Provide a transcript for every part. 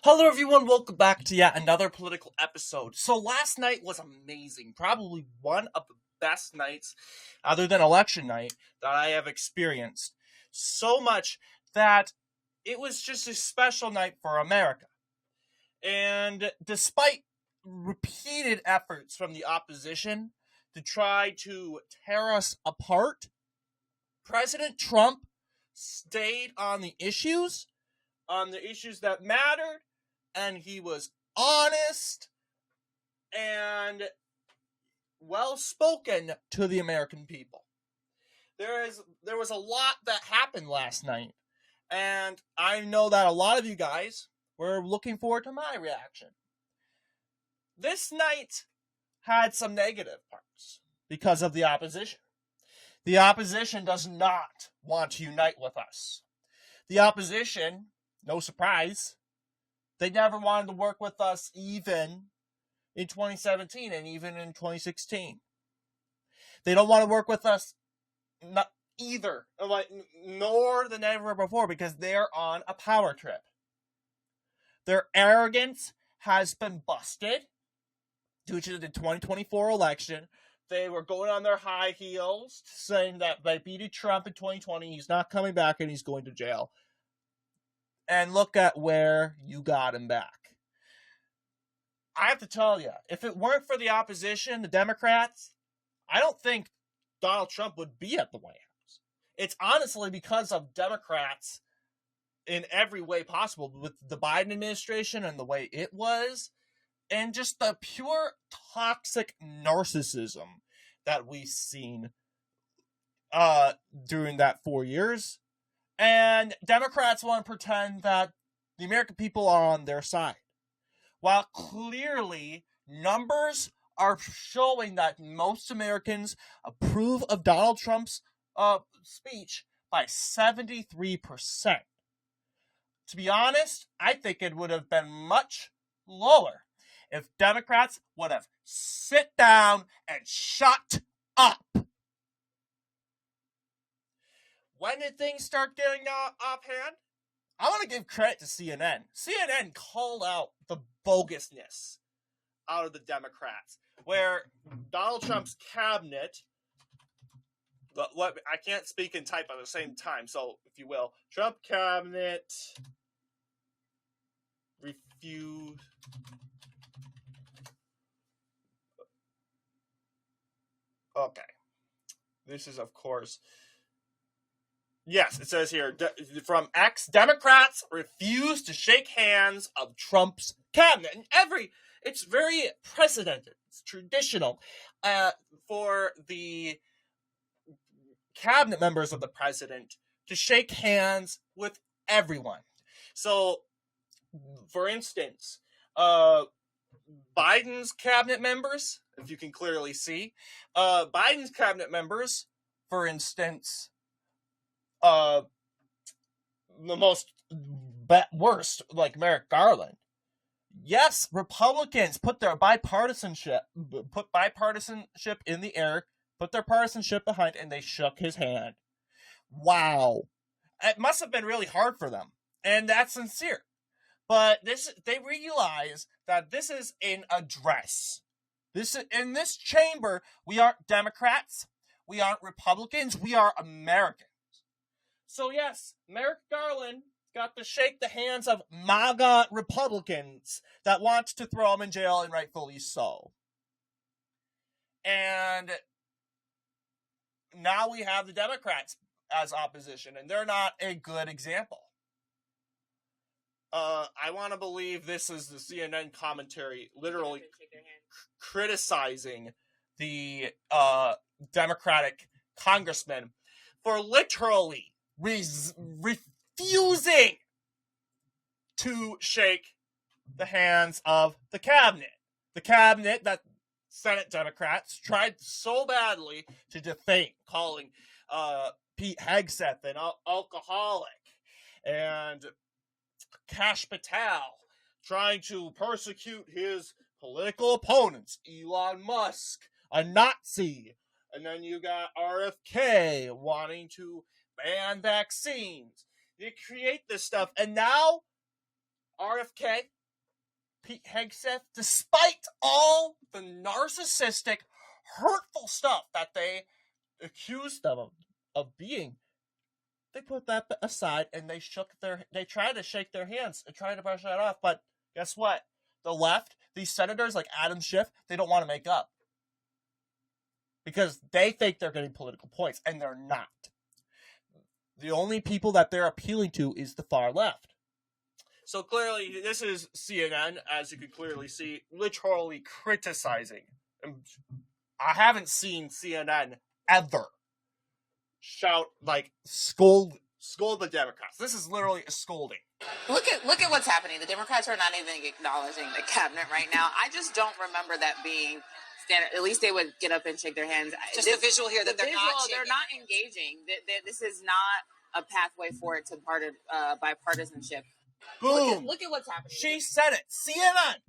Hello, everyone. Welcome back to yet another political episode. So, last night was amazing. Probably one of the best nights, other than election night, that I have experienced. So much that it was just a special night for America. And despite repeated efforts from the opposition to try to tear us apart, President Trump stayed on the issues that mattered, and he was honest and well spoken to the American people. There was a lot that happened last night, and I know that a lot of you guys were looking forward to my reaction. This night had some negative parts because of the opposition. The opposition does not want to unite with us. The opposition, no surprise, they never wanted to work with us even in 2017 and even in 2016. They don't want to work with us either, nor than ever before, because they're on a power trip. Their arrogance has been busted due to the 2024 election. They were going on their high heels, saying that they beat Trump in 2020, he's not coming back and he's going to jail. And look at where you got him back. I have to tell you, if it weren't for the opposition, the Democrats, I don't think Donald Trump would be at the White House. It's honestly because of Democrats in every way possible, with the Biden administration and the way it was, and just the pure toxic narcissism that we've seen during that 4 years. And Democrats want to pretend that the American people are on their side, while clearly numbers are showing that most Americans approve of Donald Trump's speech by 73%. To be honest, I think it would have been much lower if Democrats would have sit down and shut up. When did things start getting offhand? I want to give credit to CNN. CNN called out the bogusness out of the Democrats, where Donald Trump's cabinet, I can't speak and type at the same time, so if you will, Trump cabinet refused. Okay. This is, of course, yes, it says here, from X, Democrats refuse to shake hands of Trump's cabinet. And it's very precedented, it's traditional for the cabinet members of the president to shake hands with everyone. So, for instance, Biden's cabinet members, if you can clearly see, Biden's cabinet members, for instance, the worst, like Merrick Garland. Yes, Republicans put bipartisanship in the air, put their partisanship behind, and they shook his hand. Wow. It must have been really hard for them, and that's sincere. But they realize that this is an address. In this chamber, we aren't Democrats, we aren't Republicans, we are Americans. So yes, Merrick Garland got to shake the hands of MAGA Republicans that want to throw him in jail, and rightfully so. And now we have the Democrats as opposition, and they're not a good example. I want to believe this is the CNN commentary literally criticizing the Democratic congressman for literally refusing to shake the hands of the cabinet. The cabinet that Senate Democrats tried so badly to defame, calling Pete Hegseth an alcoholic, and Kash Patel trying to persecute his political opponents, Elon Musk, a Nazi, and then you got RFK wanting to ban vaccines. They create this stuff, and now RFK, Pete Hegseth, despite all the narcissistic, hurtful stuff that they accused them of being, they put that aside and they tried to shake their hands and try to brush that off. But guess what? The left, these senators like Adam Schiff, they don't want to make up. Because they think they're getting political points, and they're not. The only people that they're appealing to is the far left. So clearly, this is CNN, as you can clearly see, literally criticizing. I haven't seen CNN ever shout, scold the Democrats. This is literally a scolding. Look at what's happening. The Democrats are not even acknowledging the cabinet right now. I just don't remember that being standard. At least they would get up and shake their hands. Just the visual here that they're not engaging. This is not a pathway for it to bipartisanship. Boom. Look at what's happening. She said it. CNN,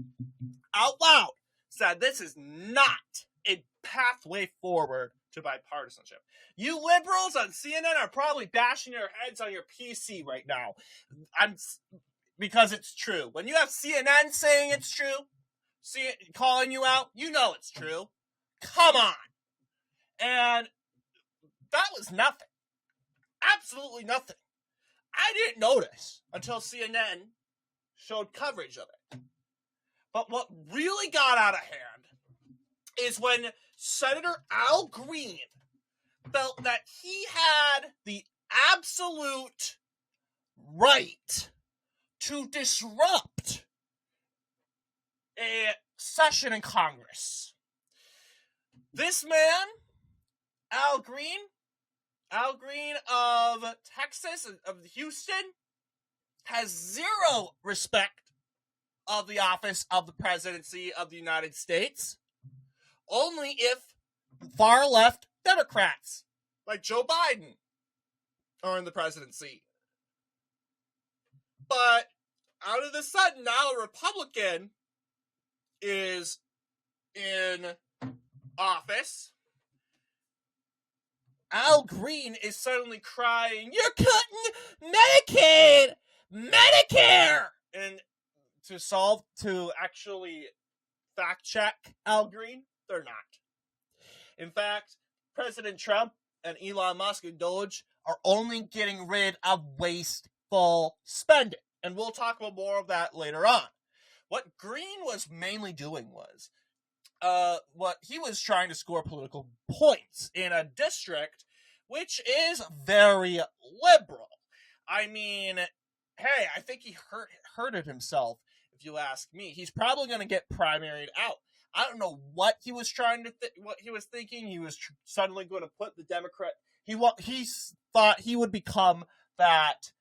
out loud, said this is not a pathway forward to bipartisanship. You liberals on CNN are probably bashing your heads on your PC right now. Because it's true. When you have CNN saying it's true, calling you out, you know it's true. Come on. And that was nothing. Absolutely nothing. I didn't notice until CNN showed coverage of it. But what really got out of hand is when Senator Al Green felt that he had the absolute right to disrupt a session in Congress. This man, Al Green of Texas, of Houston, has zero respect of the office of the presidency of the United States, only if far-left Democrats, like Joe Biden, are in the presidency. But out of the sudden, now a Republican is in office. Al Green is suddenly crying, "You're cutting Medicaid, Medicare!" And to actually fact check Al Green, they're not. In fact, President Trump and Elon Musk and Doge are only getting rid of wasteful spending. And we'll talk about more of that later on. What Green was mainly doing was, what he was trying to score political points in a district which is very liberal. I mean, hey, I think he hurted himself, if you ask me. He's probably going to get primaried out. I don't know what he was trying to what he was thinking. He was suddenly going to put the Democrat. He thought he would become that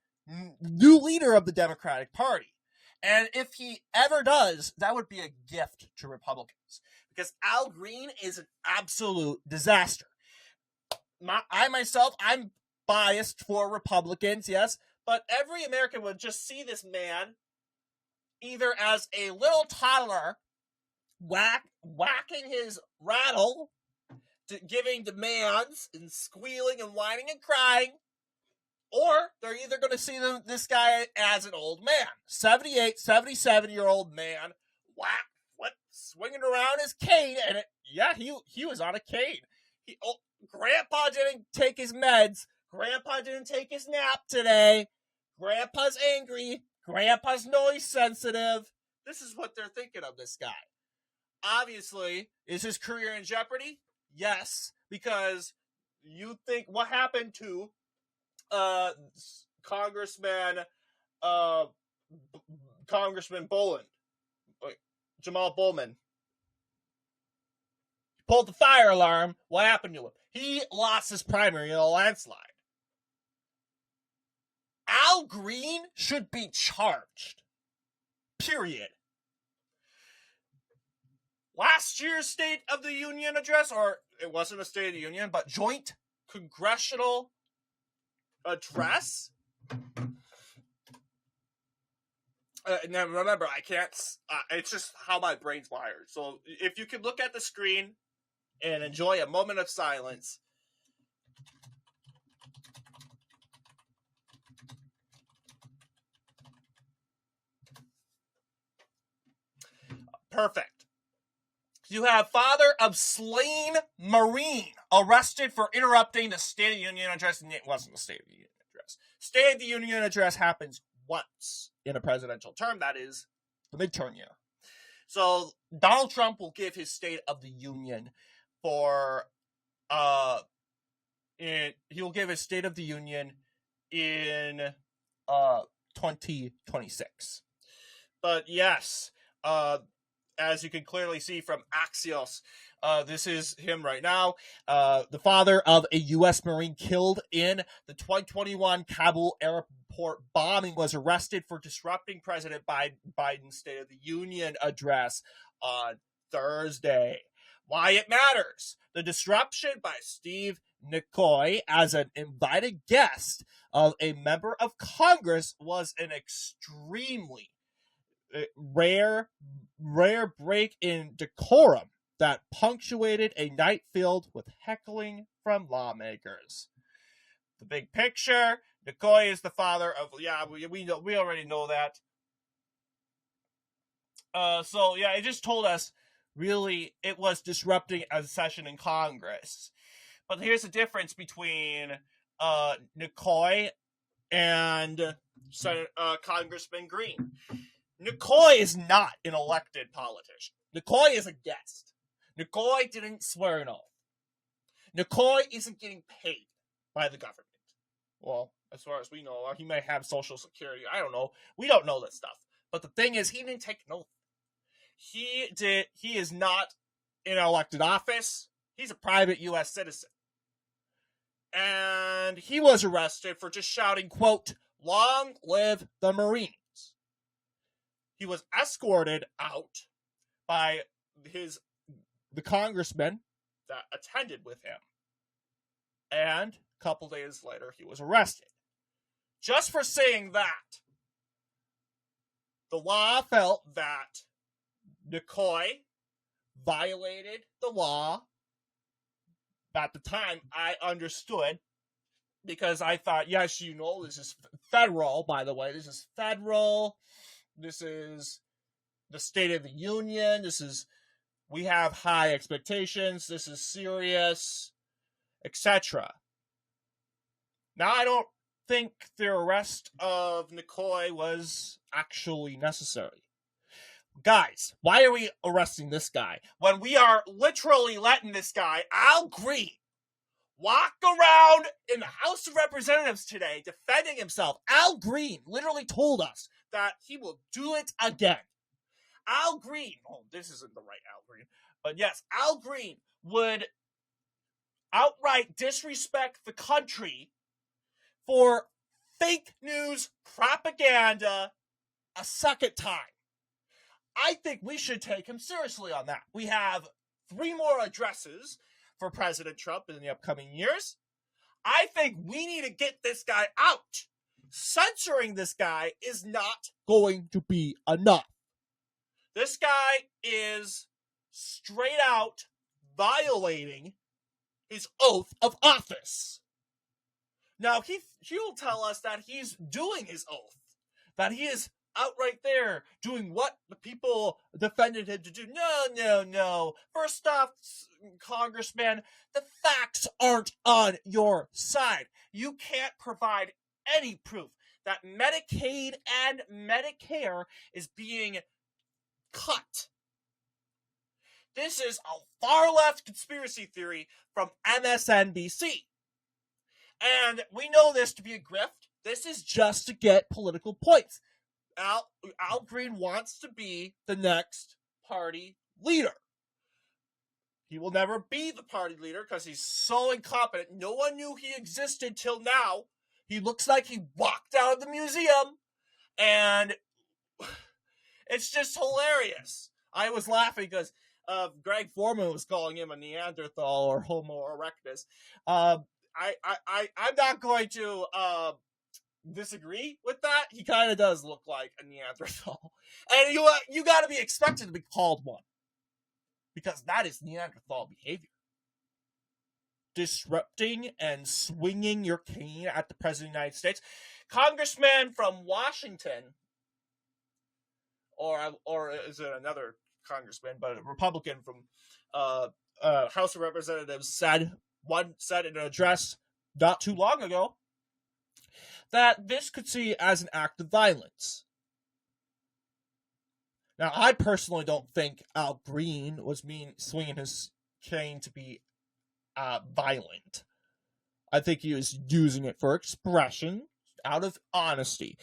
new leader of the Democratic Party. And if he ever does, that would be a gift to Republicans. Because Al Green is an absolute disaster. I'm biased for Republicans, yes. But every American would just see this man either as a little toddler whacking his rattle, giving demands and squealing and whining and crying, or they're either going to see this guy as an old man, 78, 77-year-old man, swinging around his cane, and he was on a cane. Grandpa didn't take his meds. Grandpa didn't take his nap today. Grandpa's angry. Grandpa's noise sensitive. This is what they're thinking of this guy. Obviously, is his career in jeopardy? Yes, because you think what happened to Congressman Boland, Jamal Bowman. He pulled the fire alarm. What happened to him? He lost his primary in a landslide. Al Green should be charged. Period. Last year's State of the Union address, or it wasn't a State of the Union, but joint congressional address. Now remember, I can't. It's just how my brain's wired. So if you could look at the screen and enjoy a moment of silence. Perfect. You have father of slain Marine arrested for interrupting the State of the Union address. And it wasn't the State of the Union address. State of the Union address happens once in a presidential term. That is the midterm year. So Donald Trump will give his State of the Union for he'll give his State of the Union in 2026. But yes, as you can clearly see from Axios, this is him right now. The father of a U.S. Marine killed in the 2021 Kabul airport bombing was arrested for disrupting President Biden's State of the Union address on Thursday. Why it matters. The disruption by Steve Nicoy as an invited guest of a member of Congress was an extremely rare break in decorum that punctuated a night filled with heckling from lawmakers. The big picture, Nicoy is the father of, we already know that. It just told us, really, it was disrupting a session in Congress. But here's the difference between Nicoy and Congressman Green. Nicoy is not an elected politician. Nicoy is a guest. Nicoy didn't swear an oath. Nicoy isn't getting paid by the government. Well, as far as we know, he may have Social Security. I don't know. We don't know that stuff. But the thing is, he didn't take an oath. He is not in an elected office. He's a private U.S. citizen. And he was arrested for just shouting, quote, "Long live the Marines." He was escorted out by the congressman that attended with him. And a couple days later, he was arrested. Just for saying that, the law felt that Nicoy violated the law. At the time, I understood, because I thought, yes, this is federal, by the way. This is federal. This is the State of the Union. We have high expectations. This is serious, etc. Now, I don't think the arrest of Nicoy was actually necessary. Guys, why are we arresting this guy when we are literally letting this guy, Al Green, walk around in the House of Representatives today defending himself? Al Green literally told us that he will do it again. Al Green, this isn't the right Al Green, but yes, Al Green would outright disrespect the country for fake news propaganda a second time. I think we should take him seriously on that. We have 3 more addresses for President Trump in the upcoming years. I think we need to get this guy out. Censoring this guy is not going to be enough. This guy is straight out violating his oath of office. Now, he'll tell us that he's doing his oath, that he is outright there doing what the people defended him to do. No. First off, Congressman, the facts aren't on your side. You can't provide any proof that Medicaid and Medicare is being cut. This is a far-left conspiracy theory from MSNBC. And we know this to be a grift. This is just to get political points. Al Green wants to be the next party leader. He will never be the party leader because he's so incompetent. No one knew he existed till now. He looks like he walked out of the museum. And it's just hilarious. I was laughing because Greg Foreman was calling him a Neanderthal or Homo erectus. I'm not going to disagree with that. He kind of does look like a Neanderthal, and you got to be expected to be called one, because that is Neanderthal behavior. Disrupting and swinging your cane at the President of the United States. Congressman from Washington, or is it another congressman, but a Republican from House of Representatives said in an address not too long ago that this could see as an act of violence. Now, I personally don't think Al Green was swinging his cane to be violent. I think he was using it for expression, out of honesty.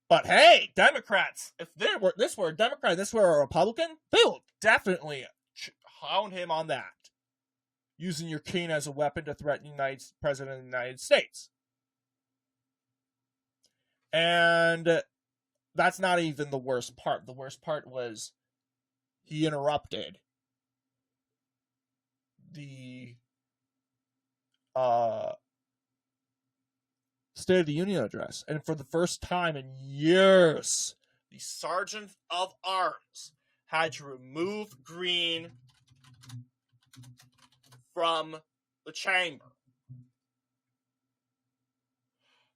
But hey, Democrats, if this were a Democrat, this were a Republican, they will definitely hound him on that. Using your cane as a weapon to threaten the President of the United States. And that's not even the worst part. The worst part was he interrupted the State of the Union address. And for the first time in years, the Sergeant of Arms had to remove Green from the chamber.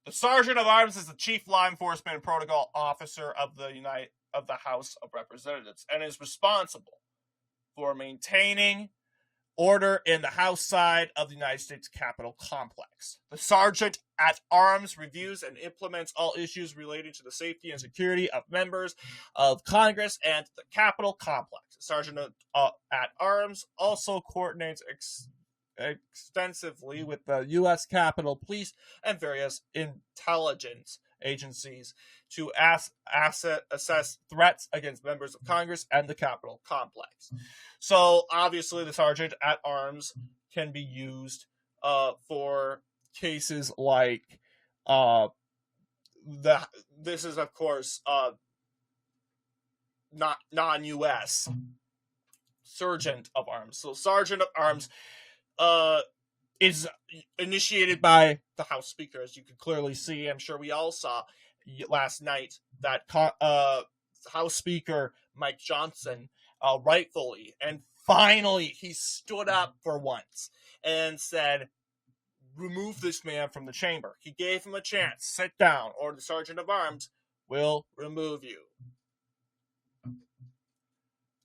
The Sergeant of Arms is the Chief Law Enforcement and Protocol Officer of the House of Representatives and is responsible for maintaining order in the House side of the United States Capitol complex. The Sergeant at Arms reviews and implements all issues relating to the safety and security of members of Congress and the Capitol complex. The Sergeant at Arms also coordinates extensively with the U.S. Capitol Police and various intelligence agencies to assess threats against members of Congress and the Capitol complex. So, obviously, the Sergeant at Arms can be used for cases like this is, of course, not non-U.S. Sergeant of Arms. So, Sergeant of Arms is initiated by the House Speaker, as you can clearly see. I'm sure we all saw last night that House Speaker Mike Johnson rightfully and finally he stood up for once and said, remove this man from the chamber. He gave him a chance. Sit down, or the Sergeant of Arms will remove you.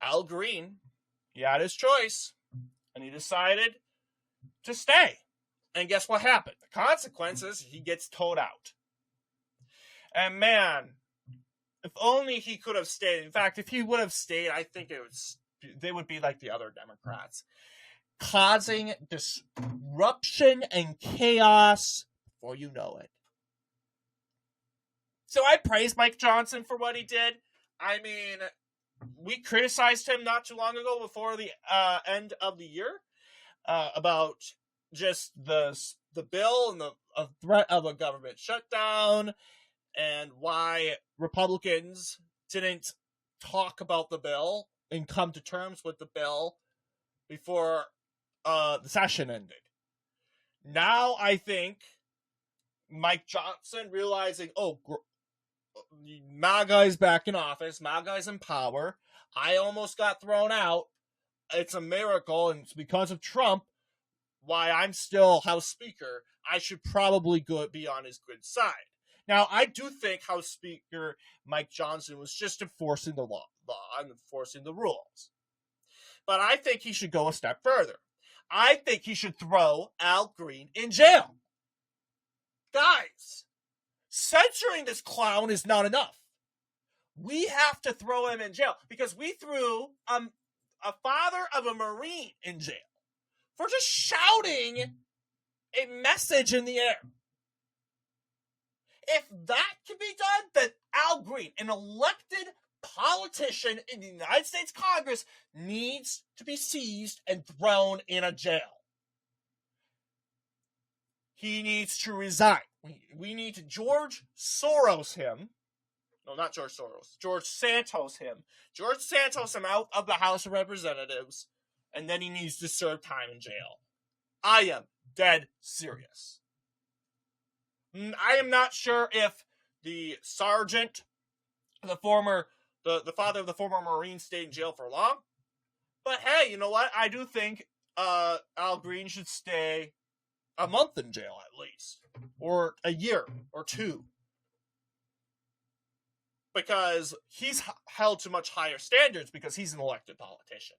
Al Green, he had his choice, and he decided to stay. And guess what happened? The consequences, he gets towed out. And man, if only he could have stayed. In fact, if he would have stayed, I think they would be like the other Democrats, causing disruption and chaos before you know it. So I praise Mike Johnson for what he did. I mean, we criticized him not too long ago before the end of the year about just the bill and the threat of a government shutdown and why Republicans didn't talk about the bill and come to terms with the bill before the session ended. Now I think Mike Johnson realizing, MAGA is back in office, MAGA is in power, I almost got thrown out, it's a miracle, and it's because of Trump why I'm still House Speaker. I should probably be on his good side. Now, I do think House Speaker Mike Johnson was just enforcing the law and enforcing the rules. But I think he should go a step further. I think he should throw Al Green in jail. Guys, censoring this clown is not enough. We have to throw him in jail because we threw a father of a Marine in jail for just shouting a message in the air. If that can be done, then Al Green, an elected politician in the United States Congress, needs to be seized and thrown in a jail. He needs to resign. We need to George Soros him. No, not George Soros. George Santos him. George Santos him out of the House of Representatives, and then he needs to serve time in jail. I am dead serious. I am not sure if the sergeant, the father of the former Marine, stayed in jail for long. But hey, you know what? I do think Al Green should stay a month in jail at least, or a year or two. because he's held to much higher standards because he's an elected politician.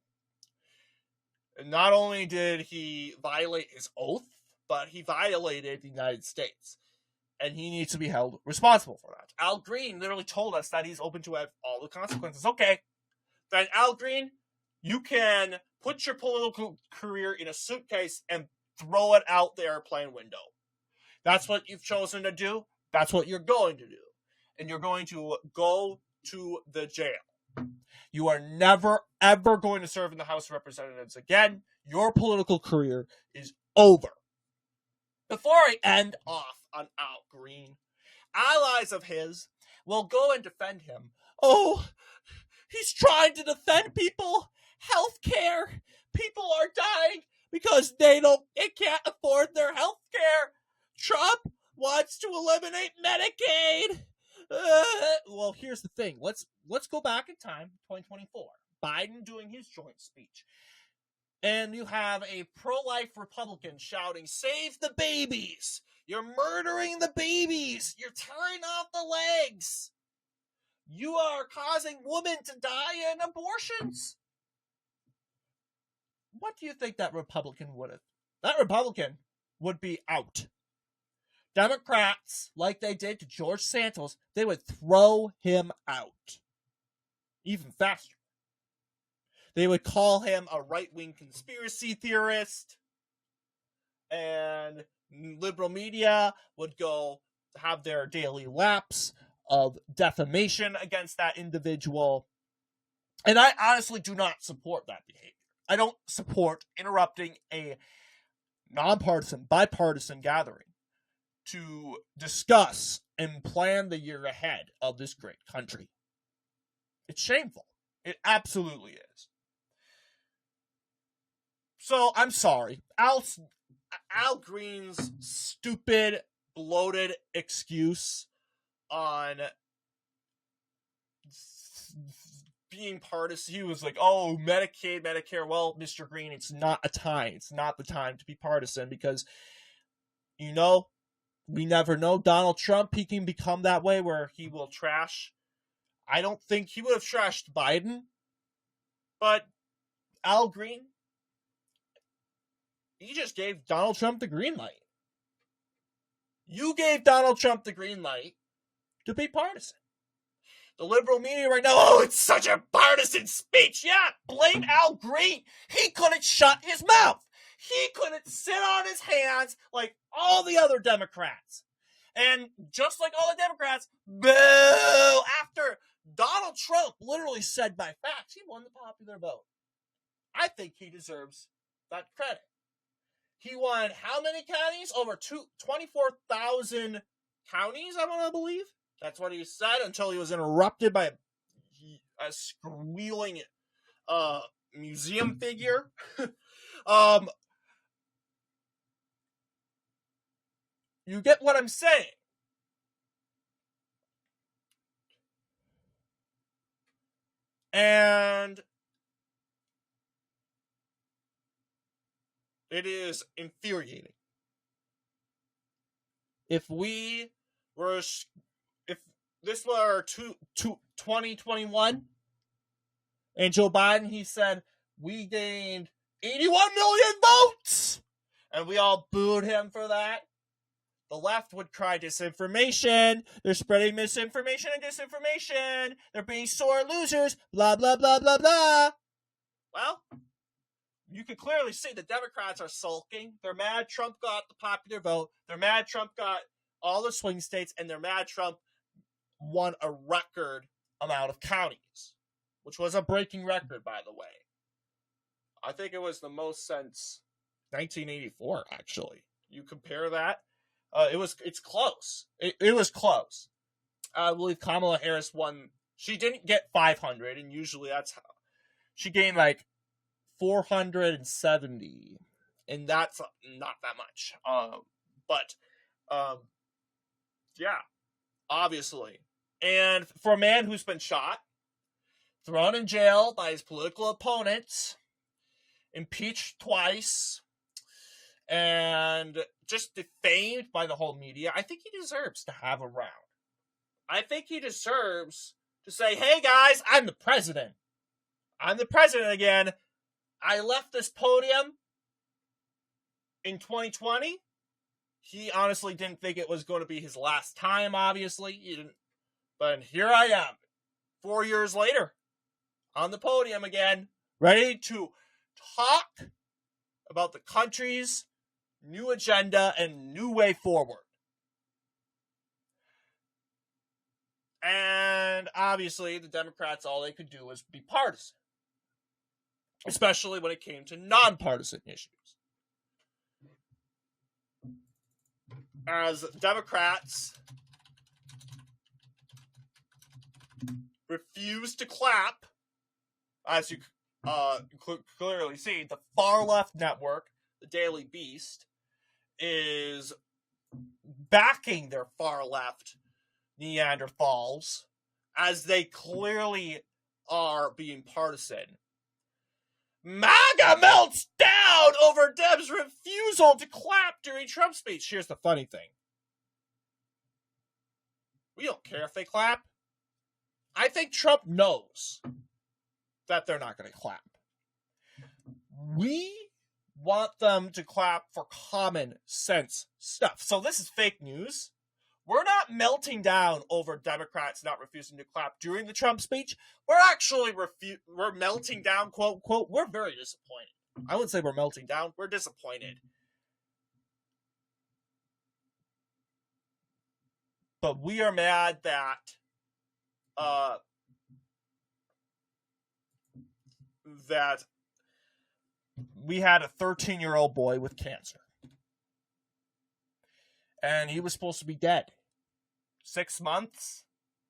And not only did he violate his oath, but he violated the United States. And he needs to be held responsible for that. Al Green literally told us that he's open to all the consequences. Okay, then Al Green, you can put your political career in a suitcase and throw it out the airplane window. That's what you've chosen to do. That's what you're going to do. And you're going to go to the jail. You are never, ever going to serve in the House of Representatives again. Your political career is over. Before I end off on Al Green, allies of his will go and defend him. Oh, he's trying to defend people. Healthcare. People are dying because they can't afford their healthcare. Trump wants to eliminate Medicaid. Well, here's the thing. Let's go back in time, 2024. Biden doing his joint speech. And you have a pro-life Republican shouting, "Save the babies! You're murdering the babies! You're tearing off the legs! You are causing women to die in abortions!" What do you think that Republican would have? That Republican would be out. Democrats, like they did to George Santos, they would throw him out. Even faster. They would call him a right-wing conspiracy theorist. And liberal media would go have their daily laps of defamation against that individual. And I honestly do not support that behavior. I don't support interrupting a nonpartisan, bipartisan gathering to discuss and plan the year ahead of this great country. It's shameful. It absolutely is. So, I'm sorry. Al Green's stupid, bloated excuse on being partisan. He was like, oh, Medicaid, Medicare. Well, Mr. Green, it's not the time to be partisan because, we never know. Donald Trump, he can become that way where he will trash. I don't think he would have trashed Biden, but Al Green, he just gave Donald Trump the green light. You gave Donald Trump the green light to be partisan. The liberal media right now, oh, it's such a partisan speech. Yeah, blame Al Green. He couldn't shut his mouth. He couldn't sit on his hands like all the other Democrats. And just like all the Democrats, boo, after Donald Trump literally said by facts, he won the popular vote. I think he deserves that credit. He won how many counties? Over 24,000 counties, I want to believe. That's what he said until he was interrupted by a squealing museum figure. You get what I'm saying. And it is infuriating. If this were 2021 and Joe Biden, he said, we gained 81 million votes, and we all booed him for that, the left would cry disinformation. They're spreading misinformation and disinformation. They're being sore losers. Blah, blah, blah, blah, blah. Well, you can clearly see the Democrats are sulking. They're mad Trump got the popular vote. They're mad Trump got all the swing states. And they're mad Trump won a record amount of counties, which was a breaking record, by the way. I think it was the most since 1984, actually. You compare that. It's close. It was close. I believe Kamala Harris won. She didn't get 500, and usually that's how. She gained like 470, and that's not that much. Yeah, obviously. And for a man who's been shot, thrown in jail by his political opponents, impeached twice, and just defamed by the whole media, I think he deserves to have a round. I think he deserves to say, hey guys, I'm the president. I'm the president again. I left this podium in 2020. He honestly didn't think it was going to be his last time, obviously. He didn't. But here I am, 4 years later, on the podium again, ready to talk about the country's new agenda and new way forward. And obviously, the Democrats, all they could do was be partisan, especially when it came to nonpartisan issues. As Democrats refuse to clap, as you clearly see, the far left network, the Daily Beast, is backing their far left Neanderthals as they clearly are being partisan. MAGA melts down over Deb's refusal to clap during Trump's speech. Here's the funny thing. We don't care if they clap. I think Trump knows that they're not going to clap. We want them to clap for common sense stuff. So this is fake news. We're not melting down over Democrats not refusing to clap during the Trump speech. We're actually we're melting down, quote, quote. We're very disappointed. I wouldn't say we're melting down. We're disappointed. But we are mad that that we had a 13-year-old boy with cancer. And he was supposed to be dead. 6 months?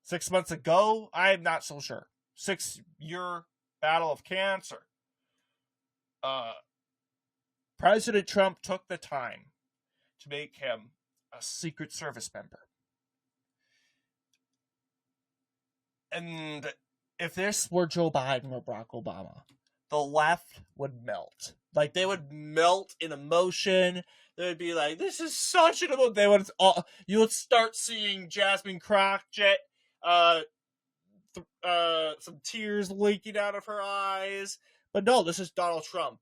6 months ago? I'm not so sure. 6-year battle of cancer. President Trump took the time to make him a Secret Service member. And if this were Joe Biden or Barack Obama, the left would melt. Like, they would melt in emotion. They would be like, this is such an emotion. They would, you would start seeing Jasmine Crockett, some tears leaking out of her eyes. But no, this is Donald Trump.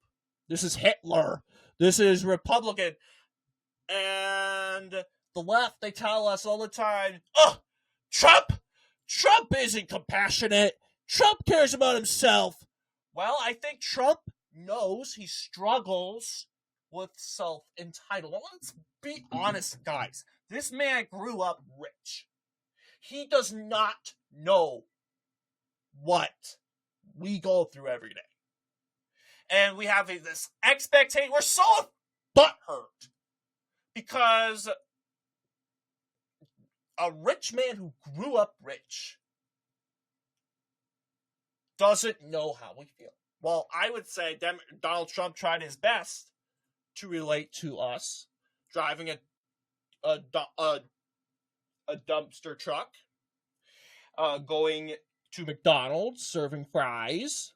This is Hitler. This is Republican. And the left, they tell us all the time, oh, Trump isn't compassionate. Trump cares about himself. Well, I think Trump knows he struggles with self-entitlement. Let's be honest, guys. This man grew up rich. He does not know what we go through every day. And we have this expectation. We're so butthurt because a rich man who grew up rich doesn't know how we feel. Well, I would say Donald Trump tried his best to relate to us, driving a dumpster truck, going to McDonald's, serving fries.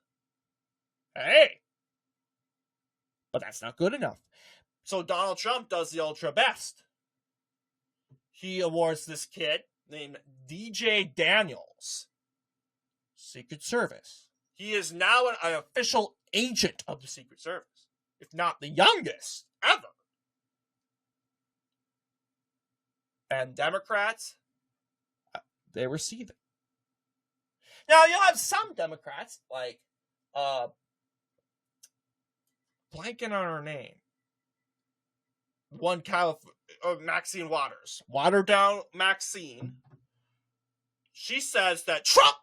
Hey! But that's not good enough. So Donald Trump does the ultra best. He awards this kid named DJ Daniels Secret Service. He is now an official agent of the Secret Service, if not the youngest ever. And Democrats, they receive it. Now, you'll have some Democrats, like, blanking on her name. One Maxine Waters. Watered down Maxine. She says that Trump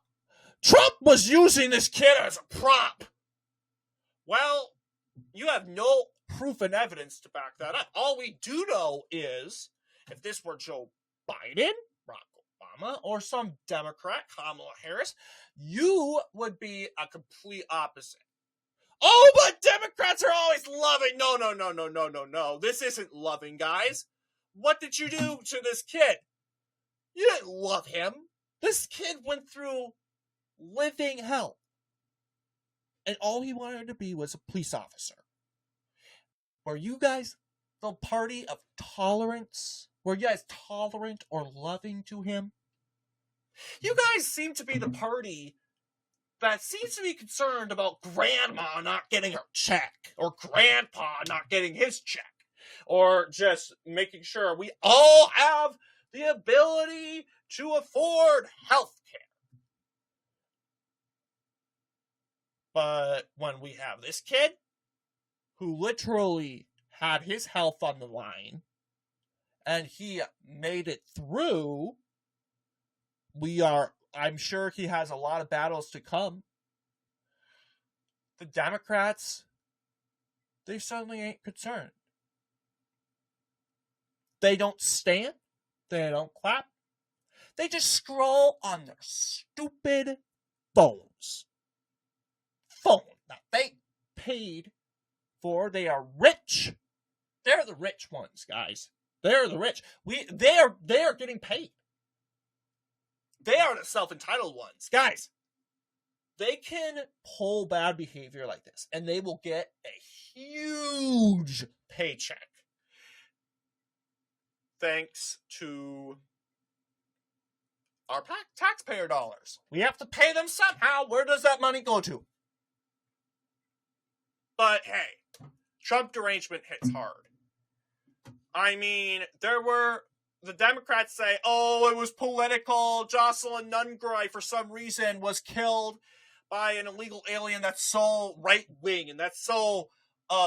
was using this kid as a prop. Well, you have no proof and evidence to back that up. All we do know is, if this were Joe Biden, Barack Obama, or some Democrat, Kamala Harris, you would be a complete opposite. Oh, but Democrats are always loving. No. This isn't loving, guys. What did you do to this kid? You didn't love him. This kid went through living hell. And all he wanted to be was a police officer. Were you guys the party of tolerance? Were you guys tolerant or loving to him? You guys seem to be the party that seems to be concerned about grandma not getting her check, or grandpa not getting his check, or just making sure we all have the ability to afford health care. But when we have this kid who literally had his health on the line and he made it through, I'm sure he has a lot of battles to come. The Democrats, they certainly ain't concerned. They don't stand. They don't clap. They just scroll on their stupid phones. Phone that they paid for. They are rich. They're the rich ones, guys. They're the rich. They are getting paid. They are the self-entitled ones. Guys, they can pull bad behavior like this, and they will get a huge paycheck. Thanks to our taxpayer dollars. We have to pay them somehow. Where does that money go to? But hey, Trump derangement hits hard. I mean, the Democrats say, oh, it was political. Jocelyn Nungray, for some reason, was killed by an illegal alien that's so right-wing and that's so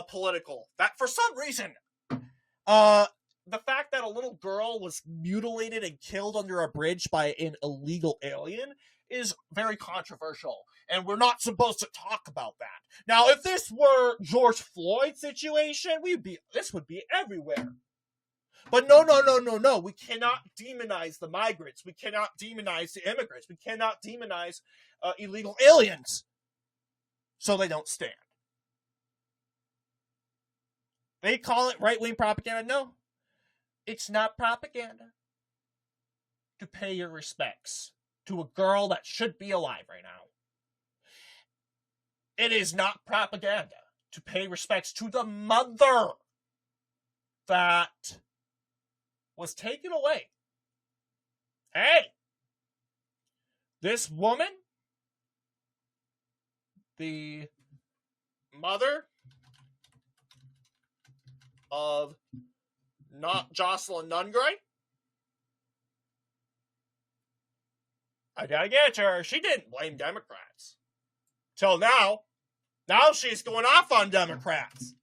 political. That, for some reason, the fact that a little girl was mutilated and killed under a bridge by an illegal alien is very controversial, and we're not supposed to talk about that. Now, if this were George Floyd's situation, this would be everywhere. But no. We cannot demonize the migrants. We cannot demonize the immigrants. We cannot demonize illegal aliens. So they don't stand. They call it right-wing propaganda. No, it's not propaganda to pay your respects to a girl that should be alive right now. It is not propaganda to pay respects to the mother that was taken away. Hey, this woman, the mother of not Jocelyn Nungray, I gotta get to her. She didn't blame Democrats. Till now. Now she's going off on Democrats.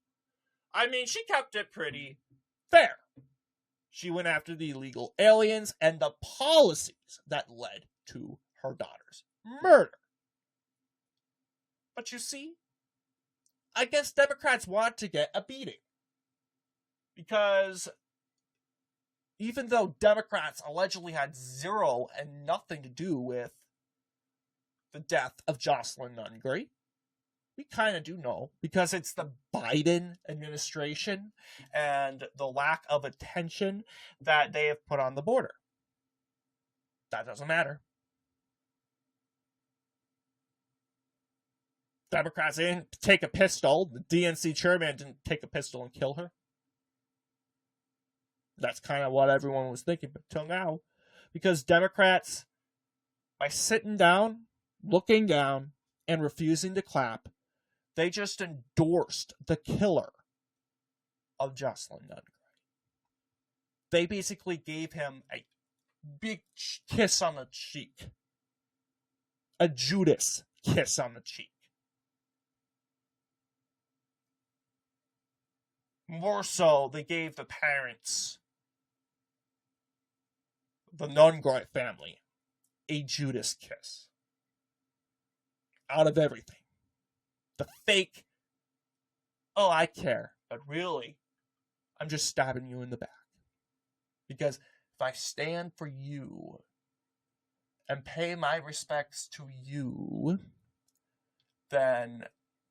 I mean, she kept it pretty fair. She went after the illegal aliens and the policies that led to her daughter's murder. But you see, I guess Democrats want to get a beating. Because even though Democrats allegedly had zero and nothing to do with the death of Jocelyn Nungray, we kind of do know, because it's the Biden administration and the lack of attention that they have put on the border. That doesn't matter. Democrats didn't take a pistol. The DNC chairman didn't take a pistol and kill her. That's kind of what everyone was thinking, but till now. Because Democrats, by sitting down, looking down, and refusing to clap, they just endorsed the killer of Jocelyn Nungray. They basically gave him a big kiss on the cheek. A Judas kiss on the cheek. More so, they gave the parents, the Nungray family, a Judas kiss. Out of everything. The fake, oh, I care, but really, I'm just stabbing you in the back. Because if I stand for you and pay my respects to you, then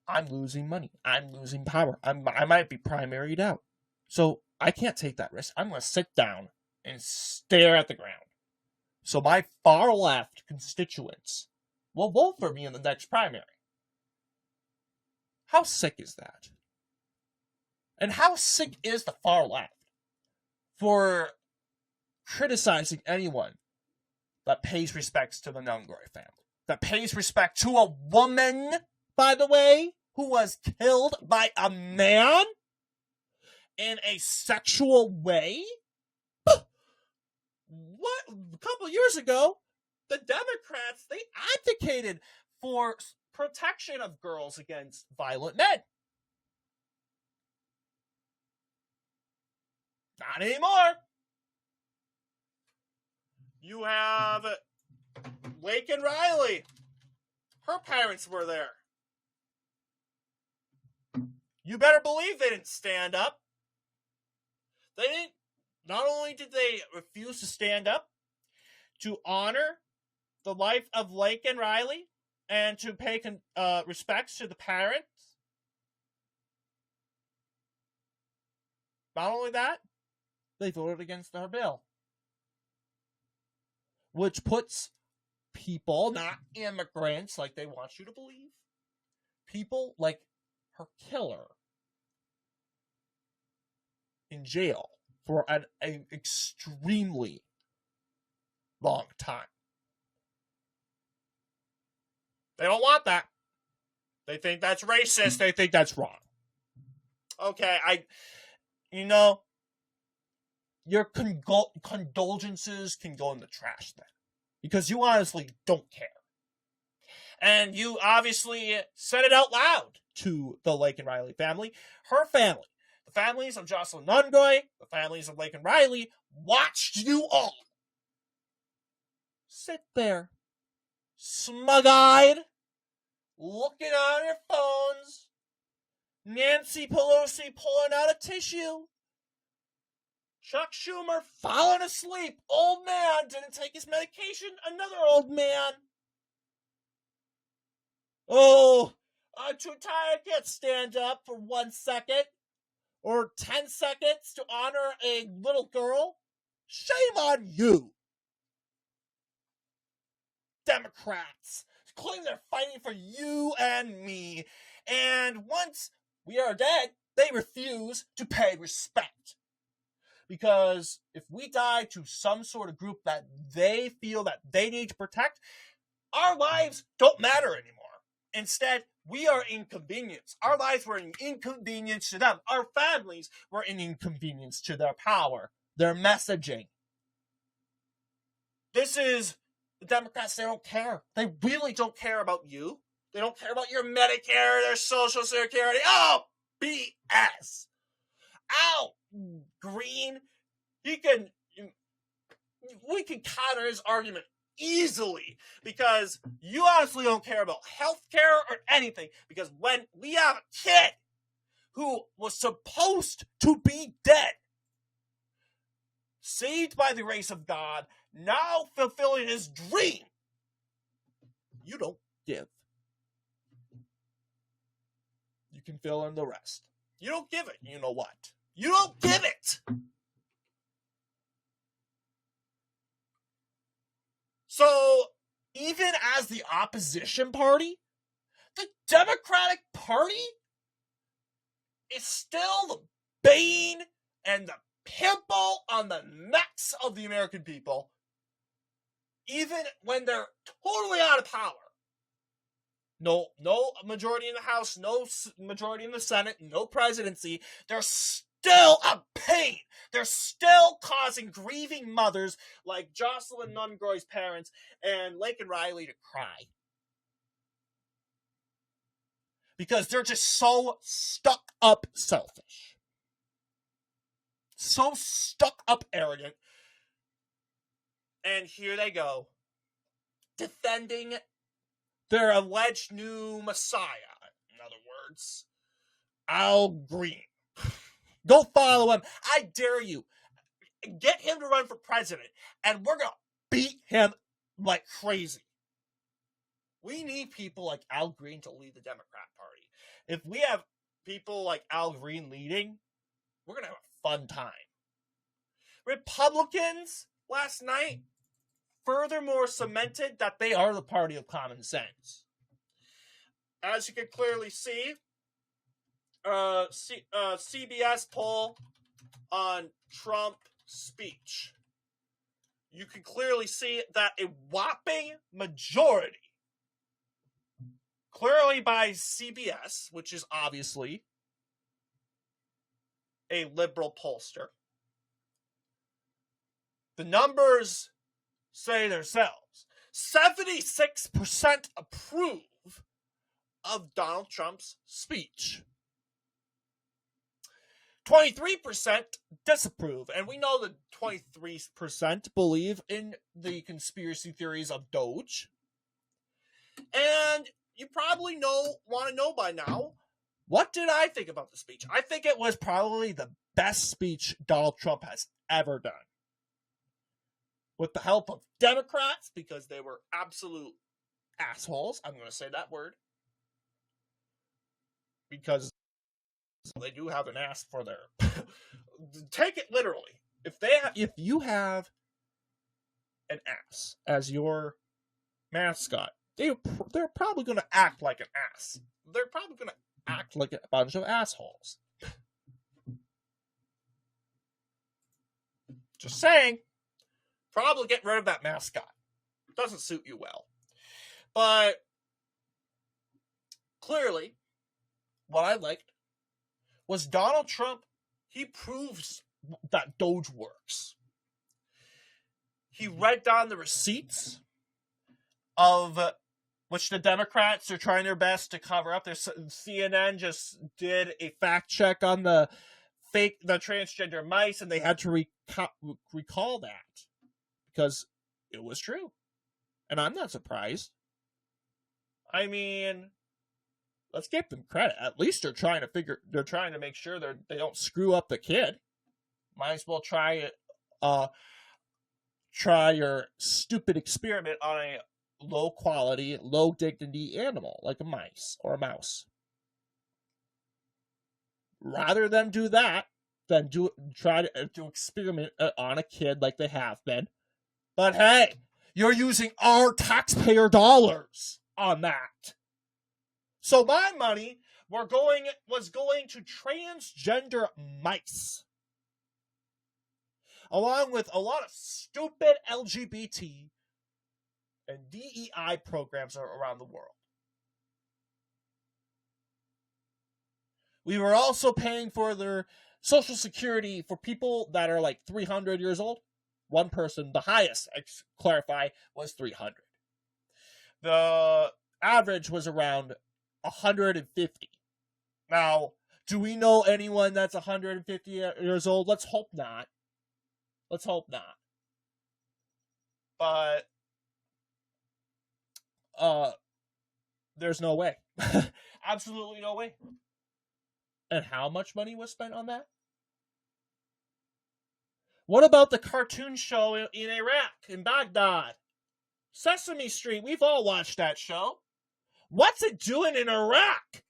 I'm losing money. I'm losing power. I might be primaried out. So I can't take that risk. I'm going to sit down and stare at the ground. So my far left constituents will vote for me in the next primary. How sick is that? And how sick is the far left for criticizing anyone that pays respects to the Nungroy family, that pays respect to a woman, by the way, who was killed by a man in a sexual way. What? A couple years ago, the Democrats, they advocated for protection of girls against violent men. Not anymore. You have Laken Riley. Her parents were there. You better believe they didn't stand up. They didn't. Not only did they refuse to stand up to honor the life of Laken Riley and to pay respects to the parents, not only that, they voted against our bill, which puts people, not immigrants like they want you to believe, people like her killer in jail for an extremely long time. They don't want that. They think that's racist. They think that's wrong. Okay, your condolgences can go in the trash then, because you honestly don't care. And you obviously said it out loud to the Laken Riley family. Her family, the families of Jocelyn Nungoy, the families of Laken Riley, watched you all sit there, smug-eyed, looking on your phones, Nancy Pelosi pulling out a tissue, Chuck Schumer falling asleep, old man didn't take his medication, another old man. Oh, I'm too tired, I can't stand up for 1 second or 10 seconds to honor a little girl. Shame on you. Democrats claim they're fighting for you and me, and once we are dead, they refuse to pay respect. Because if we die to some sort of group that they feel that they need to protect, our lives don't matter anymore. Instead, we are inconvenience. Our lives were an inconvenience to them. Our families were an inconvenience to their power, their messaging. This is the Democrats. They don't care. They really don't care about you. They don't care about your Medicare, their Social Security. Oh, BS. Ow, Green. We can counter his argument easily, because you honestly don't care about healthcare or anything, because when we have a kid who was supposed to be dead, saved by the grace of God, now fulfilling his dream, you don't give. You can fill in the rest. You don't give it. You know what? You don't give it. So, even as the opposition party, the Democratic Party is still the bane and the pimple on the necks of the American people, even when they're totally out of power. No majority in the House, no majority in the Senate, no presidency. They're still a pain. They're still causing grieving mothers like Jocelyn Nungroy's parents and Laken Riley to cry. Because they're just so stuck up selfish. So stuck up arrogant. And here they go, defending their alleged new messiah, in other words, Al Green. Go follow him. I dare you. Get him to run for president, and we're going to beat him like crazy. We need people like Al Green to lead the Democrat Party. If we have people like Al Green leading, we're going to have a fun time. Republicans last night furthermore cemented that they are the party of common sense. As you can clearly see, CBS poll on Trump speech. you can clearly see that a whopping majority, clearly by CBS, which is obviously a liberal pollster, the numbers say themselves. 76% approve of Donald Trump's speech. 23% disapprove, and we know that 23% believe in the conspiracy theories of Doge. And you probably want to know by now, what did I think about the speech? I think it was probably the best speech Donald Trump has ever done. With the help of Democrats, because they were absolute assholes. I'm going to say that word. Because they do have an ass for their... Take it literally. If you have an ass as your mascot, they're probably going to act like an ass. They're probably going to act like a bunch of assholes. Just saying. Probably get rid of that mascot. Doesn't suit you well. But clearly, what I liked was Donald Trump, he proves that Doge works. He read down the receipts of which the Democrats are trying their best to cover up. CNN just did a fact check on the transgender mice, and they had to recall that because it was true. And I'm not surprised. I mean, let's give them credit. At least they're trying to make sure they don't screw up the kid. Might as well try your stupid experiment on a low quality, low dignity animal like a mice or a mouse. Rather than do that, than try to do experiment on a kid like they have been. But hey, you're using our taxpayer dollars on that. So my money was going to transgender mice, along with a lot of stupid LGBT and DEI programs around the world. We were also paying for their Social Security for people that are like 300 years old. One person, the highest, I clarify, was 300. The average was around 150. Now, do we know anyone that's 150 years old? Let's hope not. But there's no way. Absolutely no way. And how much money was spent on that? What about the cartoon show in Iraq, in Baghdad? Sesame Street, we've all watched that show. What's it doing in Iraq?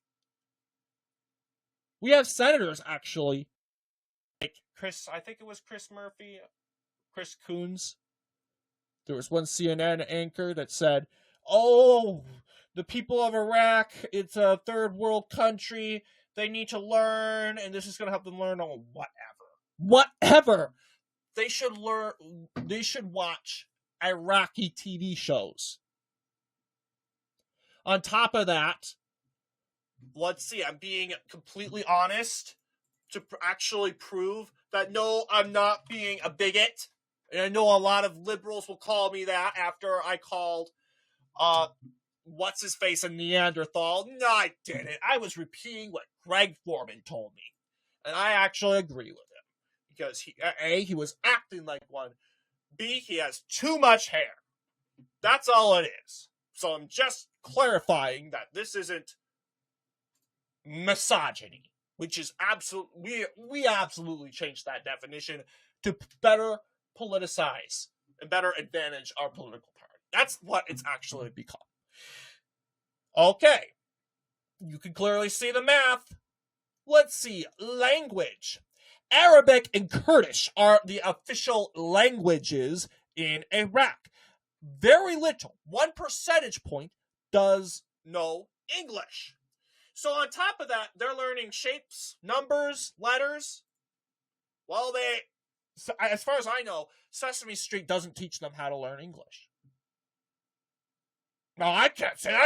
We have senators, actually. Like I think it was Chris Murphy, Chris Coons. There was one CNN anchor that said, oh, the people of Iraq, it's a third world country. They need to learn, and this is going to help them learn on whatever. They should learn. They should watch Iraqi TV shows. On top of that, let's see, I'm being completely honest to actually prove that no, I'm not being a bigot. And I know a lot of liberals will call me that after I called what's-his-face a Neanderthal. No, I didn't. I was repeating what Greg Foreman told me. And I actually agree with him. Because he was acting like one. B, he has too much hair. That's all it is. So I'm just clarifying that this isn't misogyny, which is absolutely, we absolutely changed that definition to better politicize and better advantage our political party. That's what it's actually become. Okay. You can clearly see the math. Let's see. Language. Arabic and Kurdish are the official languages in Iraq. Very little, 1 percentage point, does know English. So on top of that, they're learning shapes, numbers, letters. Well, as far as I know, Sesame Street doesn't teach them how to learn English. No, I can't say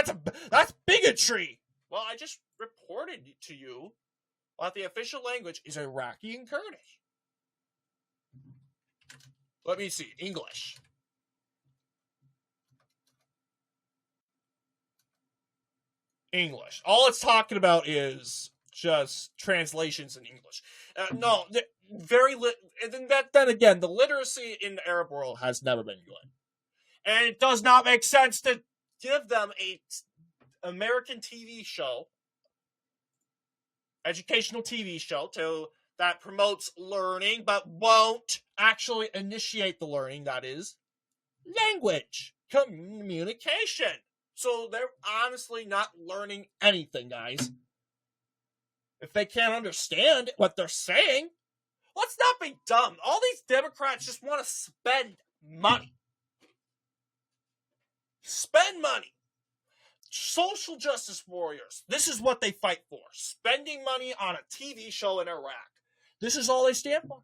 that's bigotry. Well, I just reported to you that the official language is Iraqi and Kurdish. Let me see. English. English. All it's talking about is just translations in English. No, then again, the literacy in the Arab world has never been good. And it does not make sense to give them a American TV show, educational TV show, that promotes learning, but won't actually initiate the learning, that is, language, communication. So they're honestly not learning anything, guys. If they can't understand what they're saying, let's not be dumb. All these Democrats just want to spend money. Spend money. Social justice warriors. This is what they fight for. Spending money on a TV show in Iraq. This is all they stand for.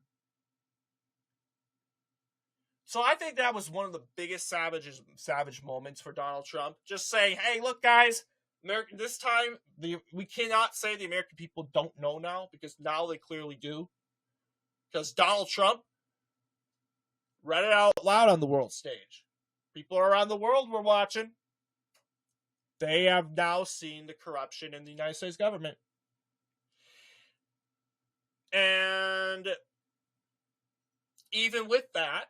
So I think that was one of the biggest savage moments for Donald Trump. Just saying, hey, look, guys, this time we cannot say the American people don't know now, because now they clearly do. Because Donald Trump read it out loud on the world stage. People around the world were watching. They have now seen the corruption in the United States government. And even with that,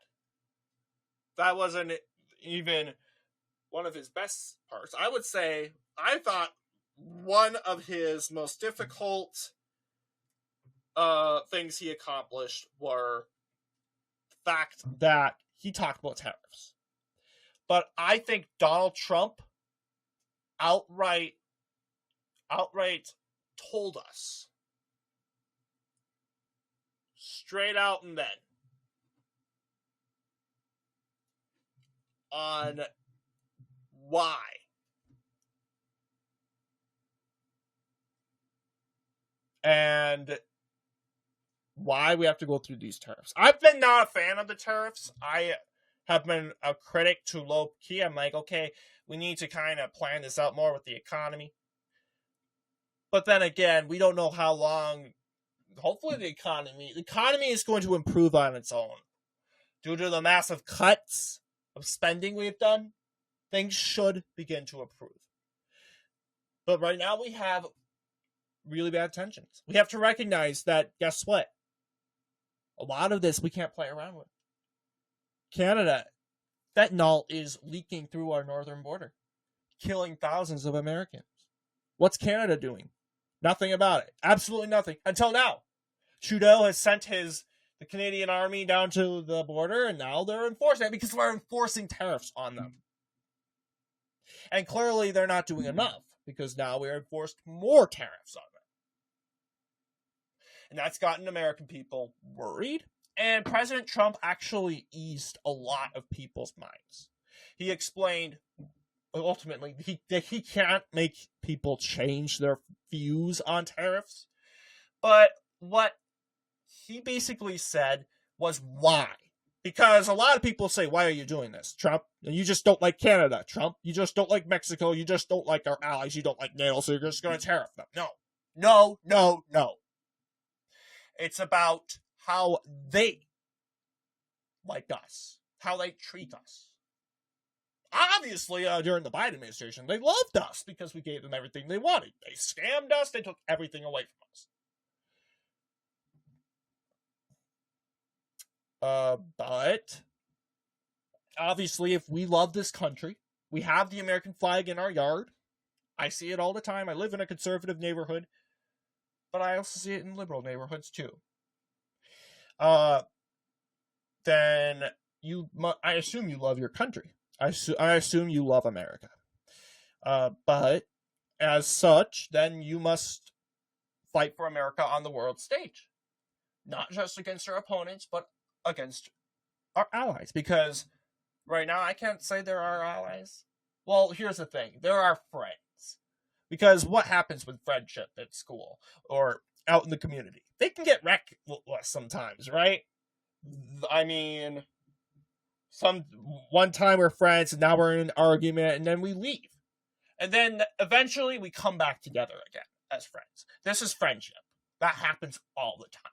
that wasn't even one of his best parts. I would say, I thought one of his most difficult things he accomplished were the fact that he talked about tariffs. But I think Donald Trump outright told us straight out and then on why and why we have to go through these tariffs. I've been not a fan of the tariffs. I have been a critic to low key. I'm like, okay, we need to kind of plan this out more with the economy. But then again, we don't know how long. Hopefully the economy is going to improve on its own. Due to the massive cuts of spending we've done, things should begin to improve. But right now we have really bad tensions. We have to recognize that, guess what? A lot of this we can't play around with. Canada, fentanyl is leaking through our northern border, killing thousands of Americans. What's Canada doing? Nothing about it. Absolutely nothing. Until now. Trudeau has sent the Canadian Army down to the border, and now they're enforcing it because we're enforcing tariffs on them. And clearly they're not doing enough, because now we're enforced more tariffs on them. And that's gotten American people worried. And President Trump actually eased a lot of people's minds. He explained, ultimately, that he can't make people change their views on tariffs. But what he basically said was why. Because a lot of people say, why are you doing this, Trump? You just don't like Canada, Trump. You just don't like Mexico. You just don't like our allies. You don't like NATO, so you're just going to tariff them. No. It's about how they like us, how they treat us. Obviously, during the Biden administration, they loved us because we gave them everything they wanted. They scammed us. They took everything away from us. But obviously, if we love this country, we have the American flag in our yard. I see it all the time. I live in a conservative neighborhood, but I also see it in liberal neighborhoods too. Then I assume you love your country. I assume you love America. But as such, then you must fight for America on the world stage. Not just against our opponents, but against our allies. Because right now, I can't say they're our allies. Well, here's the thing. They're our friends. Because what happens with friendship at school or out in the community? They can get reckless sometimes, right? I mean, one time we're friends, and now we're in an argument, and then we leave. And then eventually we come back together again as friends. This is friendship. That happens all the time.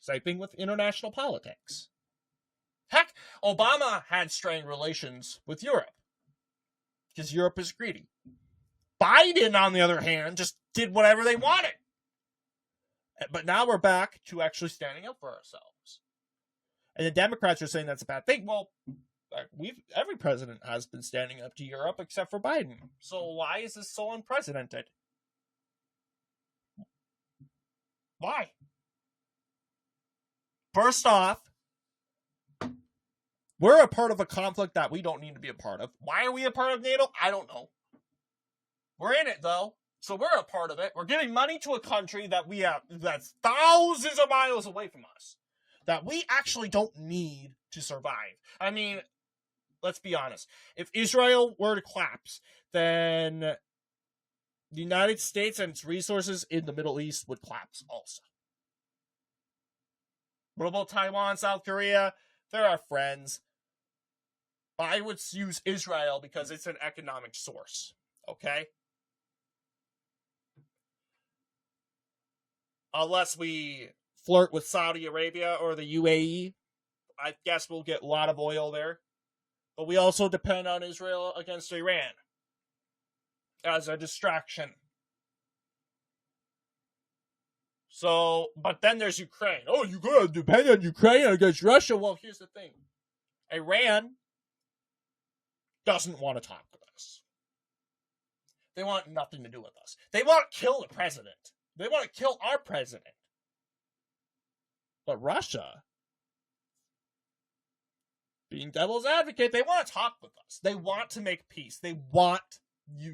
Same thing with international politics. Heck, Obama had strained relations with Europe because Europe is greedy. Biden, on the other hand, just did whatever they wanted. But now we're back to actually standing up for ourselves. And the Democrats are saying that's a bad thing. Well, every president has been standing up to Europe except for Biden. So why is this so unprecedented? Why? First off, we're a part of a conflict that we don't need to be a part of. Why are we a part of NATO? I don't know. We're in it, though. So we're a part of it. We're giving money to a country that's thousands of miles away from us, that we actually don't need to survive. I mean, let's be honest. If Israel were to collapse, then the United States and its resources in the Middle East would collapse also. What about Taiwan, South Korea? They're our friends. I would use Israel because it's an economic source, okay? Unless we flirt with Saudi Arabia or the UAE, I guess we'll get a lot of oil there. But we also depend on Israel against Iran as a distraction. So, but then there's Ukraine. Oh, you gotta depend on Ukraine against Russia. Well, here's the thing. Iran doesn't want to talk with us. They want nothing to do with us. They want to kill the president. They want to kill our president. But Russia, being devil's advocate, they want to talk with us. They want to make peace. They want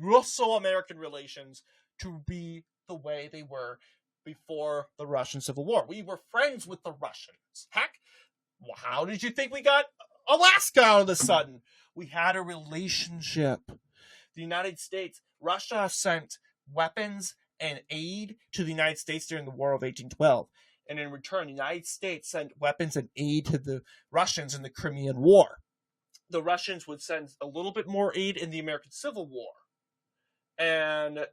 Russo-American relations to be the way they were before the Russian Civil War. We were friends with the Russians. Heck, how did you think we got Alaska all of a sudden? We had a relationship. The United States, Russia sent weapons and aid to the United States during the War of 1812. And in return, the United States sent weapons and aid to the Russians in the Crimean War. The Russians would send a little bit more aid in the American Civil War. And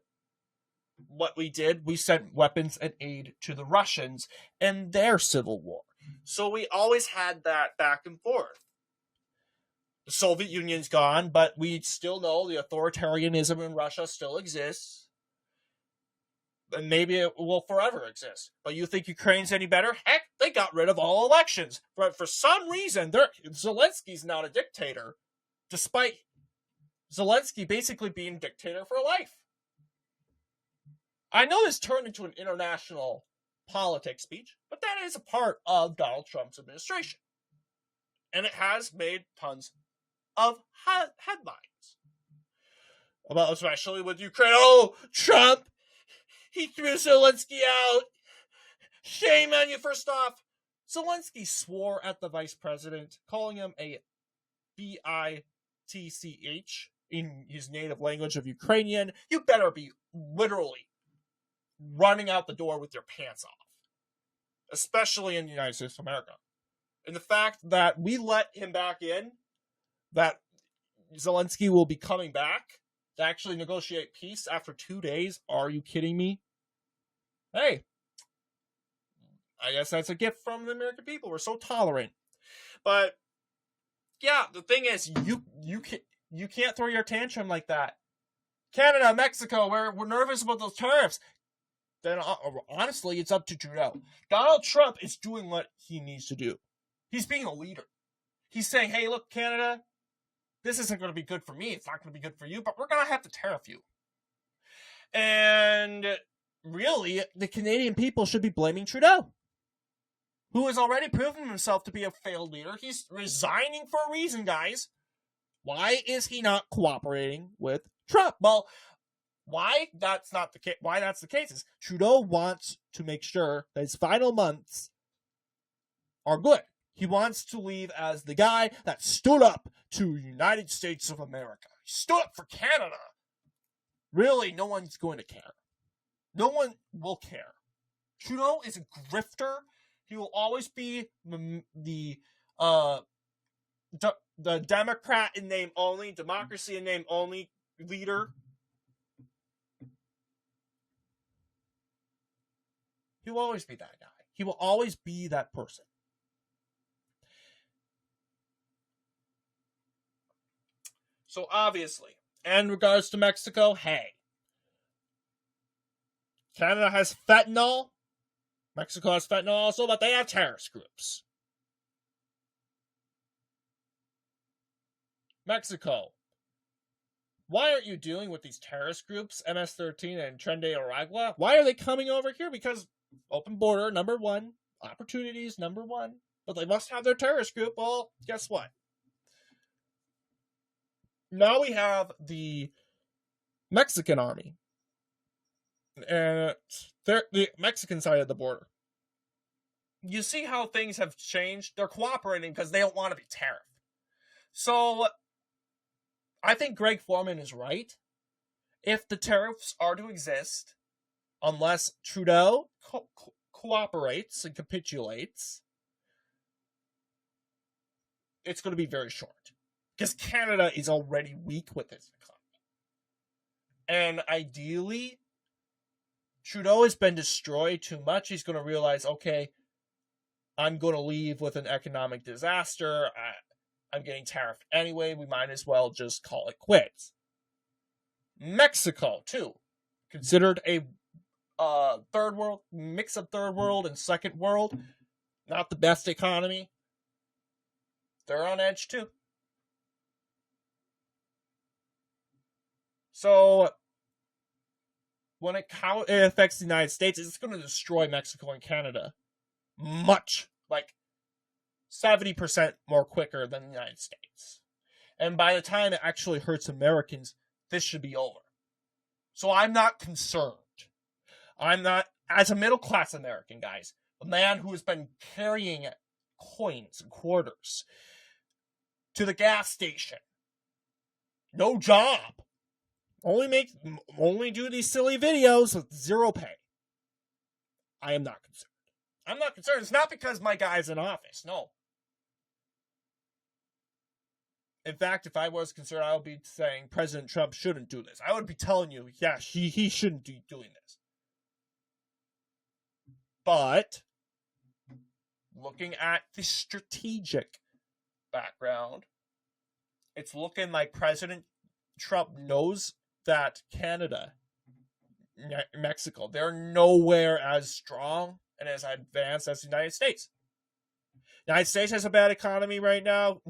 what we did, we sent weapons and aid to the Russians in their Civil War. So we always had that back and forth. The Soviet Union's gone, but we still know the authoritarianism in Russia still exists. And maybe it will forever exist. But you think Ukraine's any better? Heck, they got rid of all elections. But for some reason, Zelensky's not a dictator, despite Zelensky basically being dictator for life. I know this turned into an international politics speech, but that is a part of Donald Trump's administration. And it has made tons of headlines. About especially with Ukraine. Oh, Trump! He threw Zelensky out. Shame on you, first off. Zelensky swore at the vice president, calling him a bitch in his native language of Ukrainian. You better be literally running out the door with your pants off. Especially in the United States of America. And the fact that we let him back in, that Zelensky will be coming back to actually negotiate peace after 2 days. Are you kidding me? Hey, I guess that's a gift from the American people. We're so tolerant. But yeah, the thing is, you can't throw your tantrum like that. Canada, Mexico, we're nervous about those tariffs. Then honestly, it's up to Trudeau. Donald Trump is doing what he needs to do. He's being a leader. He's saying, hey, look, Canada, this isn't going to be good for me. It's not going to be good for you, but we're going to have to tariff you. And really, the Canadian people should be blaming Trudeau, who has already proven himself to be a failed leader. He's resigning for a reason, guys. Why is he not cooperating with Trump? Well, why that's the case is Trudeau wants to make sure that his final months are good. He wants to leave as the guy that stood up to United States of America. He stood up for Canada. Really, no one's going to care. No one will care. Trudeau is a grifter. He will always be the Democrat in name only, democracy in name only leader. He will always be that guy. He will always be that person. So obviously, in regards to Mexico, hey, Canada has fentanyl. Mexico has fentanyl also, but they have terrorist groups. Mexico, why aren't you dealing with these terrorist groups, MS-13 and Tren de Aragua? Why are they coming over here? Because open border, number one. Opportunities, number one. But they must have their terrorist group. Well, guess what? Now we have the Mexican army. And they're the Mexican side of the border. You see how things have changed? They're cooperating because they don't want to be tariffed. So I think Greg Foreman is right. If the tariffs are to exist, unless Trudeau cooperates and capitulates, it's going to be very short. Because Canada is already weak with its economy. And ideally, Trudeau has been destroyed too much. He's going to realize, okay, I'm going to leave with an economic disaster. I'm getting tariffed anyway. We might as well just call it quits. Mexico, too. Considered a third world, mix of third world and second world. Not the best economy. They're on edge, too. So, when it affects the United States, it's going to destroy Mexico and Canada. Much, like 70% more quicker than the United States. And by the time it actually hurts Americans, this should be over. So I'm not concerned. I'm not, as a middle-class American, guys, a man who has been carrying coins and quarters to the gas station, no job, only do these silly videos with zero pay. I am not concerned. I'm not concerned. It's not because my guy's in office. No. In fact, if I was concerned, I would be saying President Trump shouldn't do this. I would be telling you, yeah, he shouldn't be doing this. But looking at the strategic background, it's looking like President Trump knows that Canada, Mexico, they're nowhere as strong and as advanced as the United States. The United States has a bad economy right now.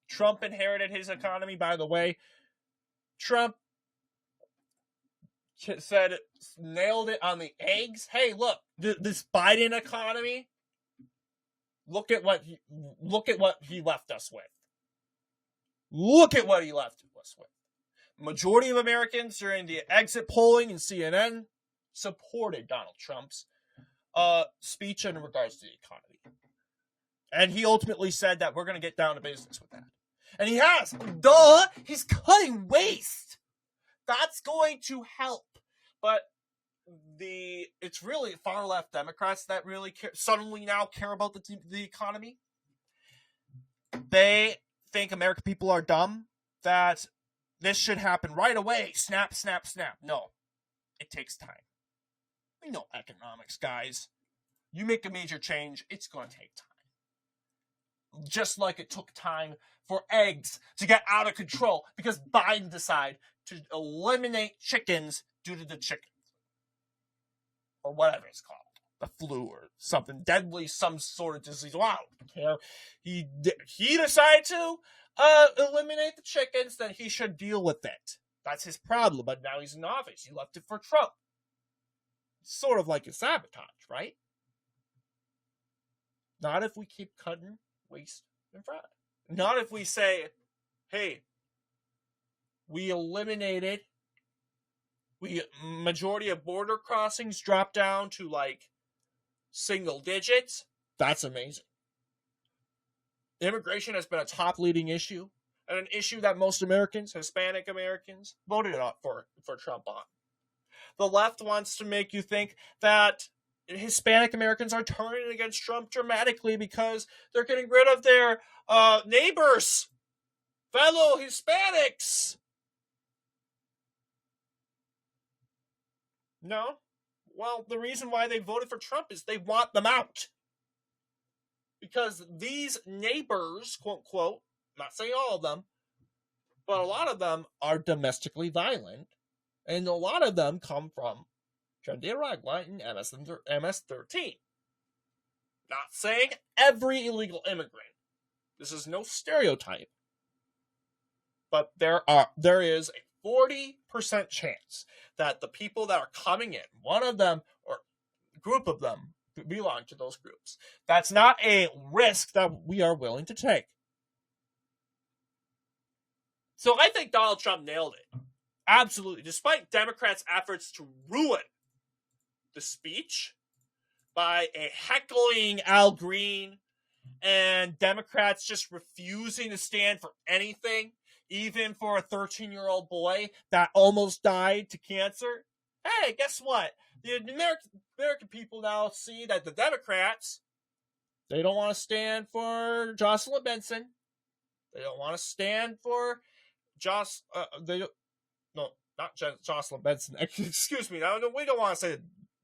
Trump inherited his economy, by the way. Trump said, nailed it on the eggs. Hey, look, this Biden economy, look at what he left us with. Look at what he left us with. Majority of Americans during the exit polling in CNN supported Donald Trump's speech in regards to the economy. And he ultimately said that we're going to get down to business with that. And he has. Duh! He's cutting waste. That's going to help. But it's really far left Democrats that really suddenly now care about the economy. They think American people are dumb, that this should happen right away. Snap, snap, snap. No. It takes time. We know economics, guys. You make a major change, it's going to take time. Just like it took time for eggs to get out of control because Biden decided to eliminate chickens due to the chicken. Or whatever it's called. The flu or something deadly, some sort of disease. Wow, I don't care. He decided to eliminate the chickens, then he should deal with it. That's his problem, but now he's in office. He left it for Trump. It's sort of like a sabotage, right? Not if we keep cutting waste in front. Not if we say, hey, we eliminated, majority of border crossings dropped down to like single digits. That's amazing. Immigration has been a top leading issue, and an issue that most Americans, Hispanic Americans, voted for Trump on. The left wants to make you think that Hispanic Americans are turning against Trump dramatically because they're getting rid of their neighbors, fellow Hispanics. No? Well, the reason why they voted for Trump is they want them out. Because these neighbors, quote, quote, not saying all of them, but a lot of them are domestically violent, and a lot of them come from Nicaragua and MS-13. Not saying every illegal immigrant. This is no stereotype. But there is a 40% chance that the people that are coming in, one of them or a group of them, belong to those groups. That's not a risk that we are willing to take. So I think Donald Trump nailed it. Absolutely. Despite Democrats' efforts to ruin the speech by a heckling Al Green and Democrats just refusing to stand for anything, even for a 13-year-old boy that almost died to cancer. Hey, guess what? The American people now see that the Democrats, they don't want to stand for Jocelyn Benson. They don't want to stand for not Jocelyn Benson. Excuse me. We don't want to say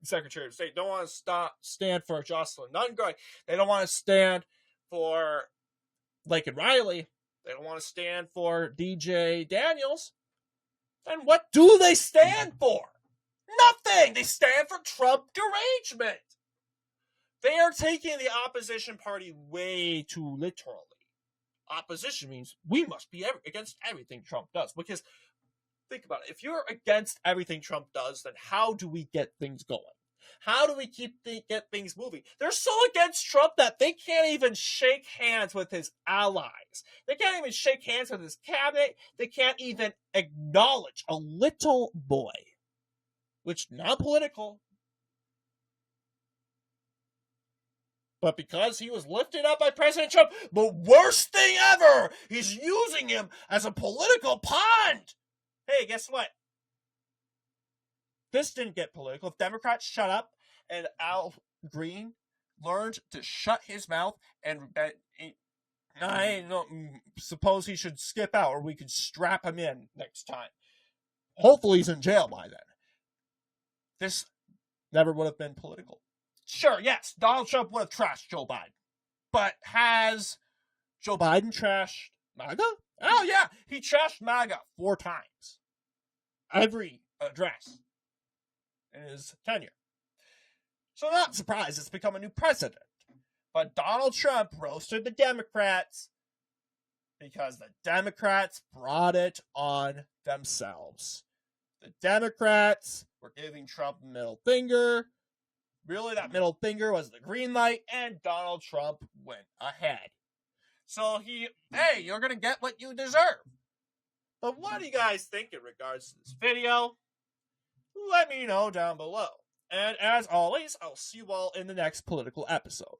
Secretary of State. Don't want to stand for Jocelyn Nunn-Gray. They don't want to stand for Laken Riley. They don't want to stand for DJ Daniels. Then what do they stand for? Nothing. They stand for Trump derangement. They are taking the opposition party way too literally. Opposition means we must be against everything Trump does. Because, think about it. If you're against everything Trump does, then how do we get things going? How do we get things moving? They're so against Trump that they can't even shake hands with his allies. They can't even shake hands with his cabinet. They can't even acknowledge a little boy, which not political, but because he was lifted up by President Trump, the worst thing ever, he's using him as a political pawn. Hey, guess what? This didn't get political. If Democrats shut up and Al Green learned to shut his mouth, and I don't suppose he should skip out, or we could strap him in next time. Hopefully he's in jail by then. This never would have been political. Sure, yes, Donald Trump would have trashed Joe Biden. But has Joe Biden trashed MAGA? Oh, yeah, he trashed MAGA 4 times. Every address in his tenure. So not surprised it's become a new precedent. But Donald Trump roasted the Democrats because the Democrats brought it on themselves. The Democrats were giving Trump the middle finger. Really, that middle finger was the green light, and Donald Trump went ahead. So hey, you're going to get what you deserve. But what do you guys think in regards to this video? Let me know down below. And as always, I'll see you all in the next political episode.